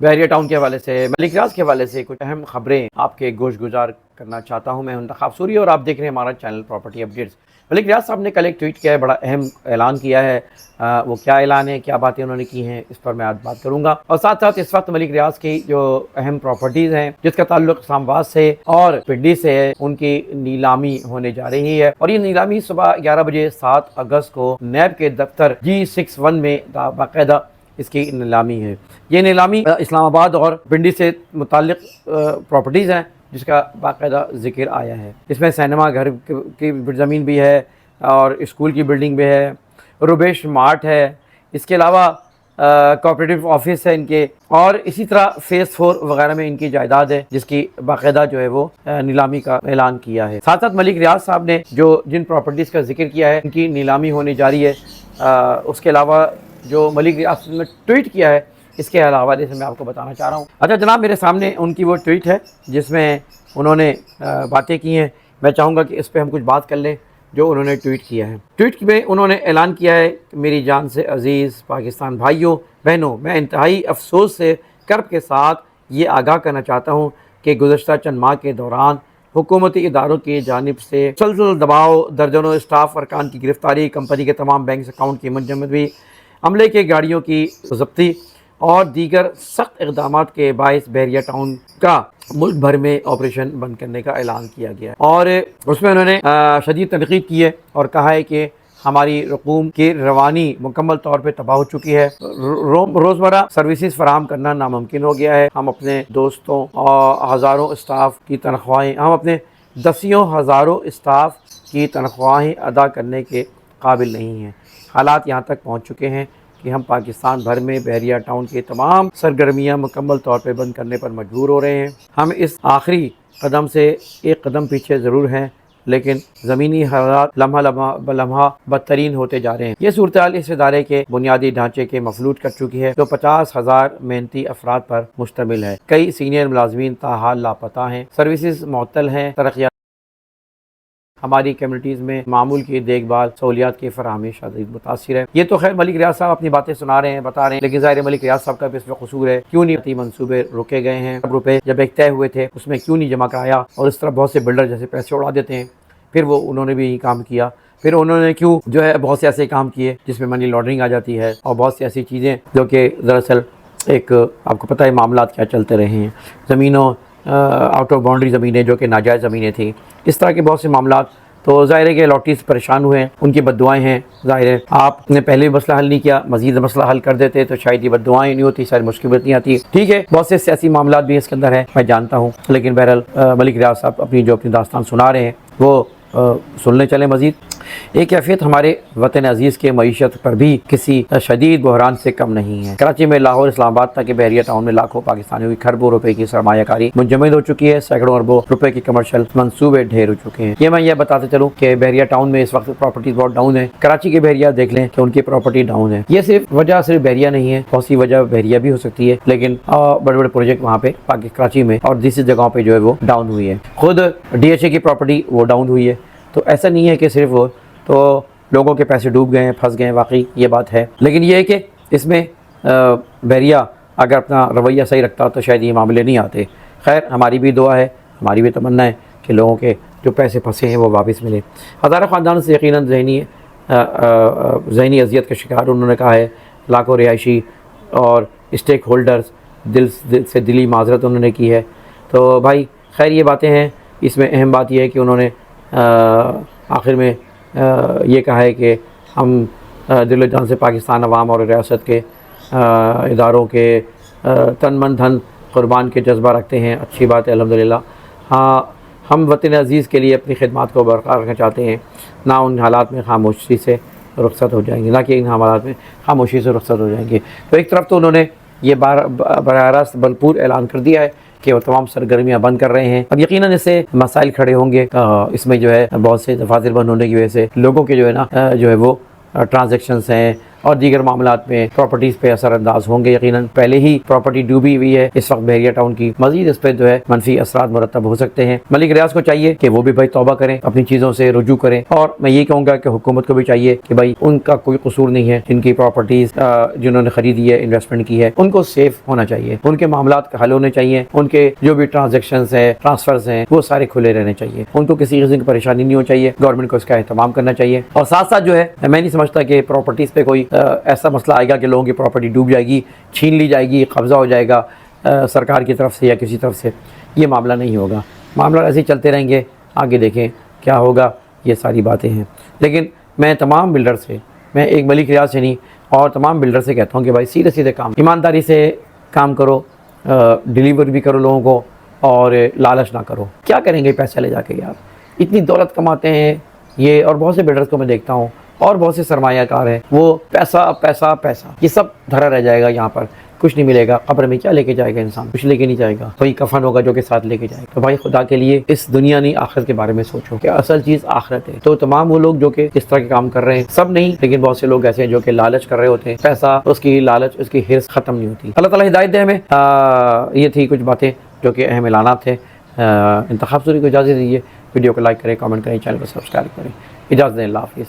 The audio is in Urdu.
بحریہ ٹاؤن کے حوالے سے، ملک ریاض کے حوالے سے کچھ اہم خبریں آپ کے گوش گزار کرنا چاہتا ہوں۔ میں انتخاب سوری اور آپ دیکھ رہے ہیں ہمارا چینل پراپرٹی اپڈیٹس۔ ملک ریاض صاحب نے کل ایک ٹویٹ کیا ہے، بڑا اہم اعلان کیا ہے۔ وہ کیا اعلان ہے، کیا باتیں انہوں نے کی ہیں، اس پر میں آج بات کروں گا۔ اور ساتھ ساتھ اس وقت ملک ریاض کی جو اہم پراپرٹیز ہیں جس کا تعلق اسلام آباد سے اور پنڈی سے ہے، ان کی نیلامی ہونے جا رہی ہے، اور یہ نیلامی صبح 11 بجے 7 اگست کو نیب کے دفتر G61 میں باقاعدہ اس کی نیلامی ہے۔ یہ نیلامی اسلام آباد اور پنڈی سے متعلق پراپرٹیز ہیں جس کا باقاعدہ ذکر آیا ہے۔ اس میں سینما گھر کی زمین بھی ہے اور اسکول کی بلڈنگ بھی ہے، روبیش مارٹ ہے، اس کے علاوہ کوآپریٹو آفس ہے ان کے، اور اسی طرح فیز 4 وغیرہ میں ان کی جائیداد ہے جس کی باقاعدہ جو ہے وہ نیلامی کا اعلان کیا ہے۔ ساتھ ساتھ ملک ریاض صاحب نے جن پراپرٹیز کا ذکر کیا ہے ان کی نیلامی ہونے جاری ہے۔ اس کے علاوہ جو ملک ریاض نے ٹویٹ کیا ہے اس کے حوالے سے میں آپ کو بتانا چاہ رہا ہوں۔ اچھا جناب، میرے سامنے ان کی وہ ٹویٹ ہے جس میں انہوں نے باتیں کی ہیں۔ میں چاہوں گا کہ اس پہ ہم کچھ بات کر لیں جو انہوں نے ٹویٹ کیا ہے۔ ٹویٹ میں انہوں نے اعلان کیا ہے کہ میری جان سے عزیز پاکستان بھائیوں بہنوں، میں انتہائی افسوس سے کرب کے ساتھ یہ آگاہ کرنا چاہتا ہوں کہ گزشتہ چند ماہ کے دوران حکومتی اداروں کی جانب سے مسلسل دباؤ، درجنوں اسٹاف ارکان کی گرفتاری، کمپنی کے تمام بینک اکاؤنٹ کی منجمدی، عملے کے گاڑیوں کی ضبطی اور دیگر سخت اقدامات کے باعث بحریہ ٹاؤن کا ملک بھر میں آپریشن بند کرنے کا اعلان کیا گیا ہے۔ اور اس میں انہوں نے شدید تنقید کی ہے اور کہا ہے کہ ہماری رقوم کی روانی مکمل طور پہ تباہ ہو چکی ہے، روزمرہ سروسز فراہم کرنا ناممکن ہو گیا ہے، ہم اپنے دوستوں اور ہزاروں اسٹاف کی تنخواہیں دسیوں ہزاروں اسٹاف کی تنخواہیں ادا کرنے کے قابل نہیں ہیں۔ حالات یہاں تک پہنچ چکے ہیں کہ ہم پاکستان بھر میں بحریہ ٹاؤن کے تمام سرگرمیاں مکمل طور پہ بند کرنے پر مجبور ہو رہے ہیں۔ ہم اس آخری قدم سے ایک قدم پیچھے ضرور ہیں، لیکن زمینی حالات لمحہ بلمحہ بدترین ہوتے جا رہے ہیں۔ یہ صورتحال اس ادارے کے بنیادی ڈھانچے کے مفلوج کر چکی ہے جو 50,000 محنتی افراد پر مشتمل ہے۔ کئی سینئر ملازمین تاحال لاپتہ ہیں، سروسز معطل ہیں، ترقیات ہماری کمیونٹیز میں معمول کی دیکھ بھال سہولیات کی فراہمی شدید متاثر ہے۔ یہ تو خیر ملک ریاض صاحب اپنی باتیں سنا رہے ہیں، بتا رہے ہیں، لیکن ظاہر ملک ریاض صاحب کا بھی اس میں قصور ہے۔ کیوں نہیں منصوبے روکے گئے ہیں؟ روپے جب ایک طے ہوئے تھے اس میں کیوں نہیں جمع کرایا؟ اور اس طرح بہت سے بلڈر جیسے پیسے اڑا دیتے ہیں، پھر انہوں نے بھی یہی کام کیا، پھر انہوں نے کیوں بہت سے ایسے کام کیے جس میں منی لانڈرنگ آ جاتی ہے اور بہت سی ایسی چیزیں جو کہ دراصل ایک آپ کو پتہ ہے معاملات کیا چلتے رہے ہیں، زمینوں آؤٹ آف باؤنڈری زمینیں جو کہ ناجائز زمینیں تھیں، اس طرح کے بہت سے معاملات۔ تو ظاہر ہے کہ لاٹریز پریشان ہوئے ہیں، ان کی بد دعائیں ہیں۔ ظاہر ہے آپ نے پہلے بھی مسئلہ حل نہیں کیا، مزید مسئلہ حل کر دیتے تو شاید یہ بد دعائیں نہیں ہوتی، شاید مشکلات نہیں آتی۔ ٹھیک ہے، بہت سے سیاسی معاملات بھی اس کے اندر ہیں، میں جانتا ہوں، لیکن بہرحال ملک ریاض صاحب اپنی داستان سنا رہے ہیں وہ سننے چلیں مزید۔ ایک کیفیت ہمارے وطن عزیز کے معیشت پر بھی کسی شدید بحران سے کم نہیں ہے۔ کراچی میں لاہور اسلام آباد تک بحریہ ٹاؤن میں لاکھوں پاکستانیوں کی کھربوں روپے کی سرمایہ کاری منجمد ہو چکی ہے، سینکڑوں اربوں روپے کی کمرشل منصوبے ڈھیر ہو چکے ہیں۔ میں یہ بتاتے چلوں کہ بحریہ ٹاؤن میں اس وقت پراپرٹیز بہت ڈاؤن ہے۔ کراچی کے بحریہ دیکھ لیں کہ ان کی پراپرٹی ڈاؤن ہے۔ یہ وجہ صرف بحریہ نہیں ہے، بہت سی وجہ بحریہ بھی ہو سکتی ہے، لیکن بڑے بڑے پروجیکٹ وہاں پہ کراچی میں اور دوسری جگہوں پہ وہ ڈاؤن ہوئی ہے۔ خود DHA کی پراپرٹی وہ ڈاؤن ہوئی ہے۔ تو ایسا نہیں ہے کہ صرف وہ تو لوگوں کے پیسے ڈوب گئے ہیں، پھنس گئے ہیں، واقعی یہ بات ہے، لیکن یہ ہے کہ اس میں بحریہ اگر اپنا رویہ صحیح رکھتا تو شاید یہ معاملے نہیں آتے۔ خیر ہماری بھی دعا ہے، ہماری بھی تمنا ہے کہ لوگوں کے جو پیسے پھنسے ہیں وہ واپس ملے۔ ہزاروں خاندان سے یقیناً ذہنی اذیت کا شکار انہوں نے کہا ہے، لاکھوں رہائشی اور اسٹیک ہولڈرز دل سے دلی معذرت انہوں نے کی ہے۔ تو بھائی خیر یہ باتیں ہیں، اس میں اہم بات یہ ہے کہ انہوں نے آخر میں یہ کہا ہے کہ ہم دل و جان سے پاکستان عوام اور ریاست کے اداروں کے تن من دھن قربان کے جذبہ رکھتے ہیں۔ اچھی بات ہے الحمدللہ۔ ہاں ہم وطن عزیز کے لیے اپنی خدمات کو برقرار رکھنا چاہتے ہیں، نہ ان حالات میں خاموشی سے رخصت ہو جائیں گے، نہ کہ ان حالات میں خاموشی سے رخصت ہو جائیں گے۔ تو ایک طرف تو انہوں نے یہ براہ راست بھرپور اعلان کر دیا ہے کہ وہ تمام سرگرمیاں بند کر رہے ہیں۔ اب یقیناً اس سے مسائل کھڑے ہوں گے، اس میں بہت سے دفاتر بند ہونے کی وجہ سے لوگوں کے وہ ٹرانزیکشنز ہیں اور دیگر معاملات میں پراپرٹیز پہ اثر انداز ہوں گے. یقیناً پہلے ہی پراپرٹی ڈوبی ہوئی ہے اس وقت بحریہ ٹاؤن کی, مزید اس پہ جو ہے منفی اثرات مرتب ہو سکتے ہیں. ملک ریاض کو چاہیے کہ وہ بھی بھائی توبہ کریں, اپنی چیزوں سے رجوع کریں, اور میں یہ کہوں گا کہ حکومت کو بھی چاہیے کہ بھائی ان کا کوئی قصور نہیں ہے, جن کی پراپرٹیز جنہوں نے خریدی ہے, انویسٹمنٹ کی ہے, ان کو سیف ہونا چاہیے, ان کے معاملات کا حل ہونے چاہیے, ان کے جو بھی ٹرانزیکشنز ہیں, ٹرانسفرز ہیں, وہ سارے کھلے رہنے چاہیے, ان کو کسی قسم کی پریشانی نہیں ہو چاہیے. گورنمنٹ کو اس کا اہتمام کرنا چاہیے. اور ساتھ ساتھ جو ہے میں نہیں سمجھتا کہ پراپرٹیز پہ کوئی ایسا مسئلہ آئے گا کہ لوگوں کی پراپرٹی ڈوب جائے گی, چھین لی جائے گی, قبضہ ہو جائے گا سرکار کی طرف سے یا کسی طرف سے. یہ معاملہ نہیں ہوگا, معاملہ ایسے ہی چلتے رہیں گے, آگے دیکھیں کیا ہوگا. یہ ساری باتیں ہیں. لیکن میں تمام بلڈر سے, میں ایک ملک ریاض سے نہیں اور تمام بلڈر سے کہتا ہوں کہ بھائی سیدھے سیدھے کام, ایمانداری سے کام کرو, ڈیلیور بھی کرو لوگوں کو, اور لالچ نہ کرو. کیا کریں گے پیسہ لے جا کے یار, اتنی دولت کماتے ہیں یہ, اور بہت سے بلڈرز کو میں دیکھتا ہوں اور بہت سے سرمایہ کار ہیں, وہ پیسہ پیسہ پیسہ, یہ سب دھرا رہ جائے گا یہاں پر, کچھ نہیں ملے گا. قبر میں کیا لے کے جائے گا انسان, کچھ لے کے نہیں جائے گا, وہی کفن ہوگا جو کہ ساتھ لے کے جائے گا. تو بھائی خدا کے لیے اس دنیا نہیں آخرت کے بارے میں سوچو کہ اصل چیز آخرت ہے. تو تمام وہ لوگ جو کہ اس طرح کے کام کر رہے ہیں, سب نہیں لیکن بہت سے لوگ ایسے ہیں جو کہ لالچ کر رہے ہوتے ہیں, پیسہ, اس کی لالچ, اس کی حرص ختم نہیں ہوتی. اللہ تعالیٰ ہدایت دے ہمیں. یہ تھی کچھ باتیں جو کہ اہم اعلانات تھے. انتخاب سوری کو اجازت دیجیے. ویڈیو کو لائک کریں, کامنٹ کریں, چینل کو سبسکرائب کریں. اجازت دیں, اللہ حافظ.